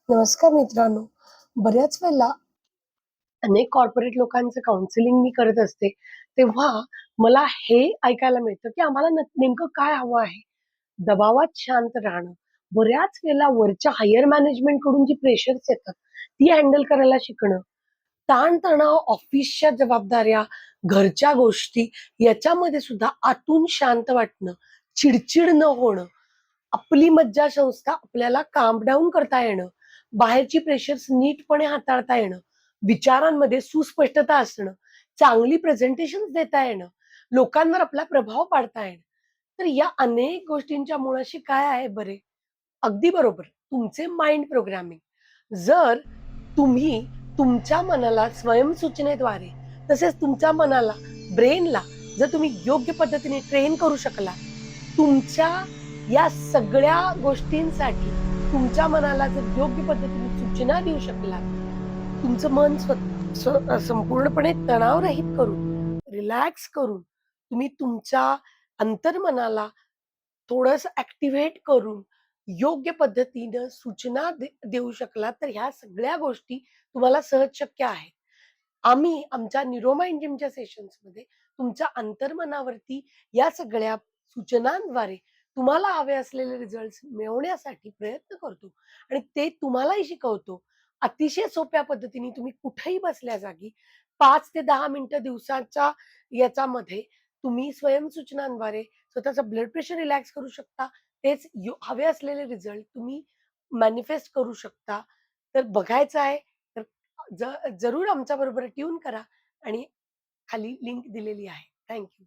नमस्कार मित्रांनो. बऱ्याच वेळेला अनेक कॉर्पोरेट लोकांचं काउन्सिलिंग मी करत असते, तेव्हा मला हे ऐकायला मिळतं, की आम्हाला नेमकं काय हवं आहे? दबावात शांत राहणं. बऱ्याच वेळेला वरच्या हायर मॅनेजमेंटकडून जी प्रेशर्स येतात, ती हँडल करायला शिकणं. ताणतणाव, ऑफिसच्या जबाबदाऱ्या, घरच्या गोष्टी याच्यामध्ये सुद्धा आतून शांत वाटणं, चिडचिड न होणं, आपली मज्जासंस्था आपल्याला काम डाउन करता येणं, बाहेरची प्रेशर्स नीटपणे हाताळता येणं, विचारांमध्ये सुस्पष्टता असणं, चांगली प्रेझेंटेशन्स देता येणं, लोकांवर आपला प्रभाव पाडता येणं. तर या अनेक गोष्टींच्या मुळाशी काय आहे बरे? अगदी बरोबर, तुमचे माइंड प्रोग्रामिंग. जर तुम्ही तुमच्या मनाला स्वयंसूचनेद्वारे तसेच तुमच्या मनाला, ब्रेनला जर तुम्ही योग्य पद्धतीने ट्रेन करू शकला, तुमच्या या सगळ्या गोष्टींसाठी तुमच्या मनाला जर योग्य पद्धतीने सूचना देऊ शकलात, तुमचं मन संपूर्णपणे तणावरहित करून, रिलॅक्स करून, तुम्ही तुमच्या अंतर्मनाला थोडंसं ॲक्टिव्हेट करून, योग्य पद्धतीनं सूचना देऊ शकलात, तर ह्या सगळ्या गोष्टी तुम्हाला सहज शक्य आहेत. आम्ही आमच्या न्यूरोमाइंड जिमच्या सेशन्समध्ये तुमच्या अंतर्मनावरती या सगळ्या सूचनांद्वारे तुम्हाला हवे असलेले रिझल्ट्स मिळवण्यासाठी प्रयत्न करतो आणि ते तुम्हालाही शिकवतो. अतिशय सोप्या पद्धतीने तुम्ही कुठेही बसल्या जागी 5 ते 10 मिनिटं दिवसाच्या याच्यामध्ये तुम्ही स्वयंसूचनांद्वारे स्वतःचं ब्लड प्रेशर रिलॅक्स करू शकता. तेच हवे असलेले रिझल्ट तुम्ही मॅनिफेस्ट करू शकता. तर बघायचं आहे तर जरूर आमच्याबरोबर ट्यून करा आणि खाली लिंक दिलेली आहे. Thank you.